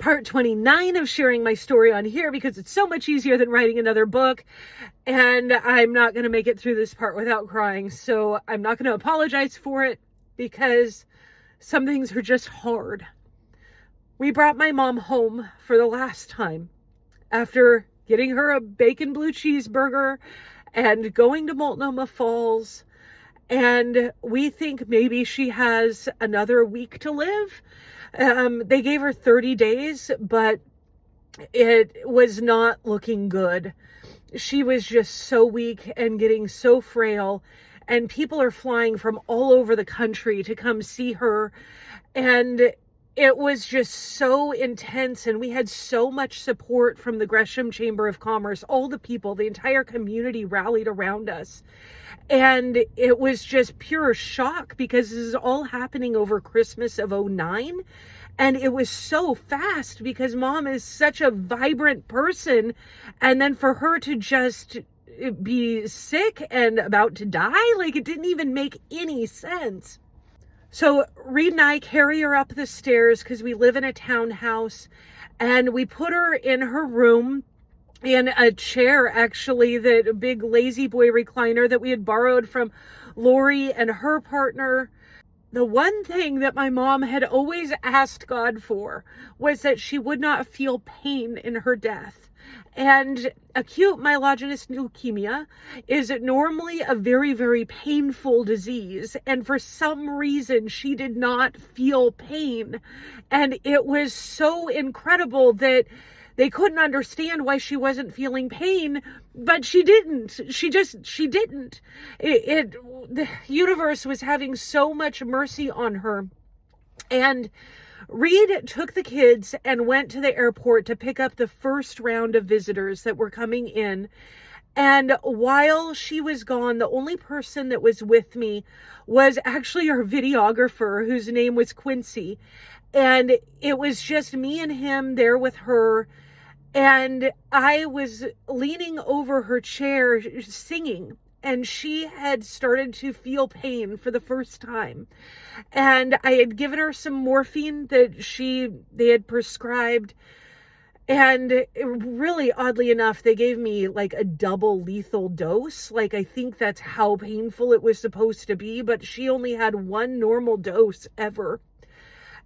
part 29 of sharing my story on here because it's so much easier than writing another book. And I'm not going to make it through this part without crying. So I'm not going to apologize for it because some things are just hard. We brought my mom home for the last time after getting her a bacon blue cheeseburger and going to Multnomah Falls. And we think maybe she has another week to live. They gave her 30 days, but it was not looking good. She was just so weak and getting so frail, and people are flying from all over the country to come see her. And it was just so intense, and we had so much support from the Gresham Chamber of Commerce. All the people, the entire community rallied around us. And it was just pure shock because this is all happening over Christmas of '09. And it was so fast because Mom is such a vibrant person. And then for her to just be sick and about to die, like it didn't even make any sense. So Reed and I carry her up the stairs because we live in a townhouse, and we put her in her room in a chair, actually, that a big lazy boy recliner that we had borrowed from Lori and her partner. The one thing that my mom had always asked God for was that she would not feel pain in her death. And acute myelogenous leukemia is normally a very, very painful disease. And for some reason, she did not feel pain. And it was so incredible that they couldn't understand why she wasn't feeling pain, but she didn't. She didn't. The universe was having so much mercy on her. And Reed took the kids and went to the airport to pick up the first round of visitors that were coming in. And while she was gone, the only person that was with me was actually our videographer, whose name was Quincy. And it was just me and him there with her. And I was leaning over her chair singing, and she had started to feel pain for the first time. And I had given her some morphine that they had prescribed. And really, oddly enough, they gave me like a double lethal dose. Like, I think that's how painful it was supposed to be, but she only had one normal dose ever.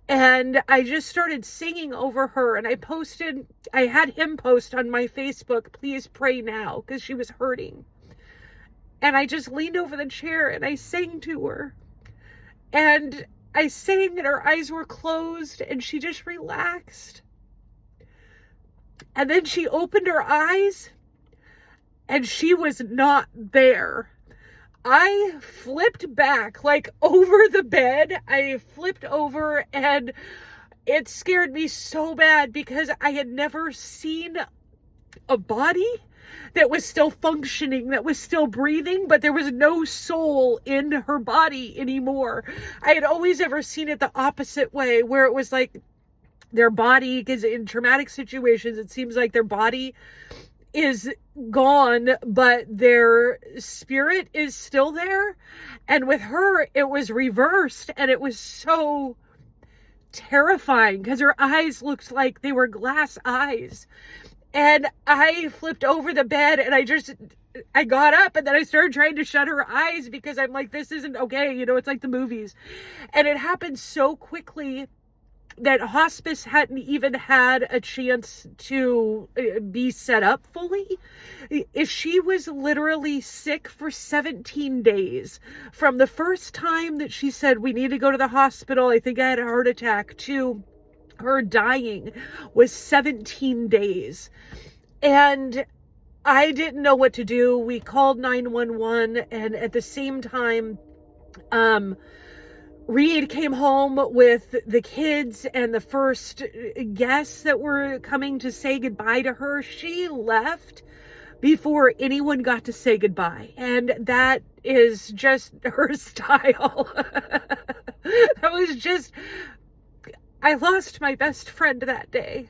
And I just started singing over her, and I had him post on my Facebook, "Please pray now," because she was hurting. And I just leaned over the chair and I sang to her. And I sang and her eyes were closed and she just relaxed. And then she opened her eyes and she was not there. I flipped back, like over the bed. I flipped over, and it scared me so bad because I had never seen a body that was still functioning, that was still breathing, but there was no soul in her body anymore. I had always ever seen it the opposite way, where it was like their body, because in traumatic situations, it seems like their body is gone, but their spirit is still there. And with her, it was reversed, and it was so terrifying because her eyes looked like they were glass eyes. And I flipped over the bed and I got up, and then I started trying to shut her eyes because I'm like, this isn't okay. It's like the movies. And it happened so quickly that hospice hadn't even had a chance to be set up fully. She was literally sick for 17 days. From the first time that she said, "We need to go to the hospital, I think I had a heart attack," to her dying was 17 days. And I didn't know what to do. We called 911, and at the same time, Reed came home with the kids and the first guests that were coming to say goodbye to her. She left before anyone got to say goodbye. And that is just her style. That was just, I lost my best friend that day.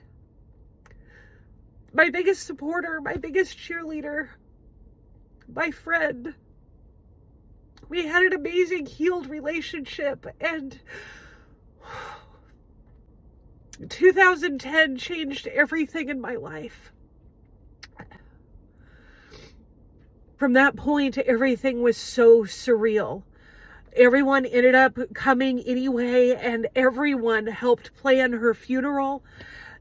My biggest supporter, my biggest cheerleader, my friend. We had an amazing healed relationship, and 2010 changed everything in my life. From that point, everything was so surreal. Everyone ended up coming anyway, and everyone helped plan her funeral.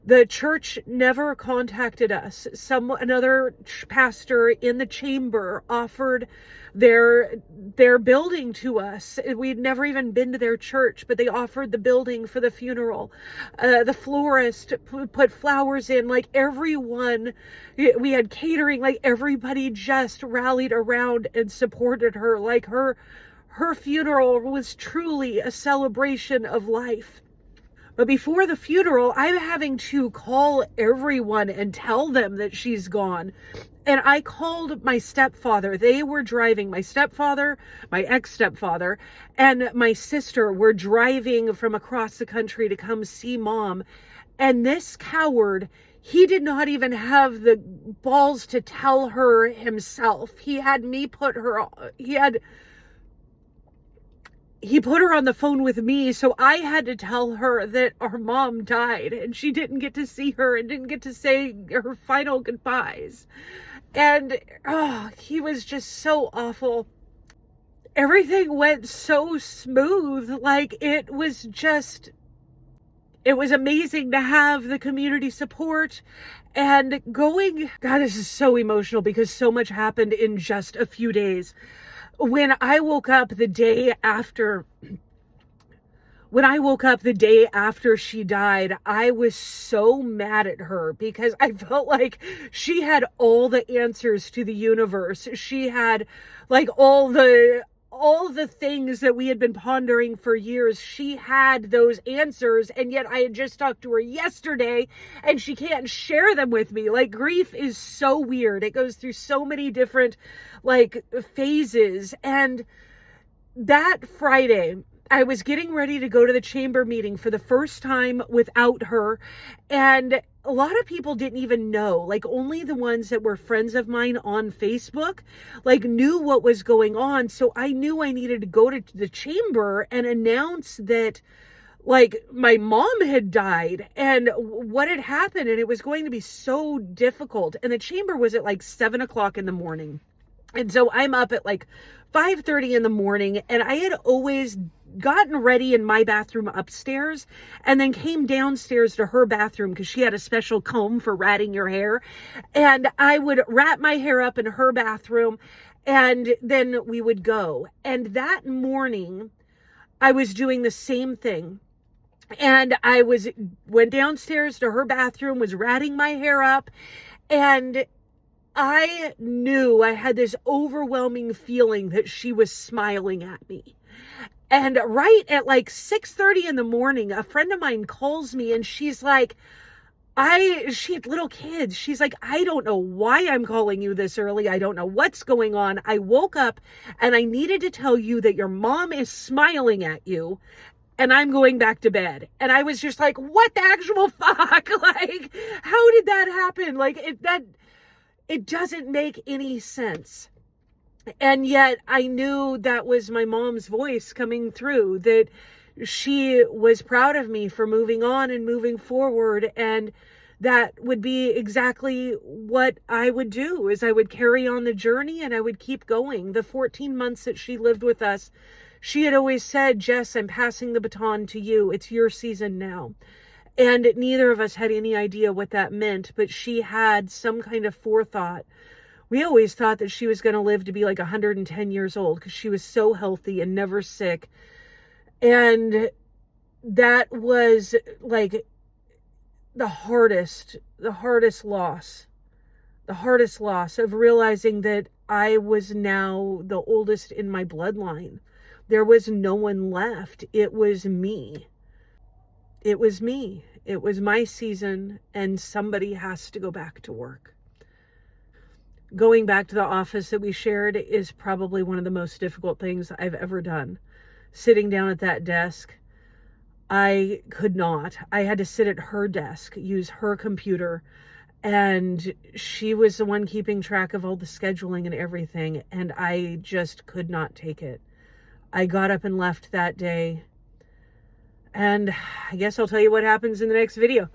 The church never contacted us. Another pastor in the chamber offered their building to us. We'd never even been to their church, but they offered the building for the funeral. The florist put flowers in. Like, everyone, we had catering. Like, everybody just rallied around and supported her. Like, her funeral was truly a celebration of life. But before the funeral, I'm having to call everyone and tell them that she's gone. And I called my stepfather. They were driving. My stepfather, my ex-stepfather, and my sister were driving from across the country to come see Mom. And this coward, he did not even have the balls to tell her himself. He had me put her, he put her on the phone with me, so I had to tell her that our mom died and she didn't get to see her and didn't get to say her final goodbyes. And he was just so awful. Everything went so smooth. Like, it was amazing to have the community support and going. God, this is so emotional because so much happened in just a few days. When I woke up the day after she died, I was so mad at her because I felt like she had all the answers to the universe. She had like all the things that we had been pondering for years. She had those answers, and yet I had just talked to her yesterday and she can't share them with me. Like, grief is so weird. It goes through so many different like phases. And that Friday, I was getting ready to go to the chamber meeting for the first time without her. And a lot of people didn't even know, like only the ones that were friends of mine on Facebook, like knew what was going on. So I knew I needed to go to the chamber and announce that like my mom had died and what had happened. And it was going to be so difficult. And the chamber was at like 7 o'clock in the morning. And so I'm up at like 5:30 in the morning, and I had always gotten ready in my bathroom upstairs and then came downstairs to her bathroom because she had a special comb for ratting your hair. And I would rat my hair up in her bathroom and then we would go. And that morning I was doing the same thing. And I went downstairs to her bathroom, was ratting my hair up, and I knew I had this overwhelming feeling that she was smiling at me. And right at like 6:30 in the morning, a friend of mine calls me and she's like, she had little kids. She's like, I don't know why I'm calling you this early. I don't know what's going on. I woke up and I needed to tell you that your mom is smiling at you and I'm going back to bed. And I was just like, what the actual fuck? Like, how did that happen? Like, it doesn't make any sense. And yet I knew that was my mom's voice coming through, that she was proud of me for moving on and moving forward. And that would be exactly what I would do, is I would carry on the journey and I would keep going. The 14 months that she lived with us, she had always said, Jess, I'm passing the baton to you. It's your season now. And neither of us had any idea what that meant, but she had some kind of forethought. We always thought that she was going to live to be like 110 years old because she was so healthy and never sick. And that was like the hardest loss of realizing that I was now the oldest in my bloodline. There was no one left. It was me. It was me. It was my season, and somebody has to go back to work. Going back to the office that we shared is probably one of the most difficult things I've ever done. Sitting down at that desk, I could not. I had to sit at her desk, use her computer, and she was the one keeping track of all the scheduling and everything, and I just could not take it. I got up and left that day, And I guess I'll tell you what happens in the next video.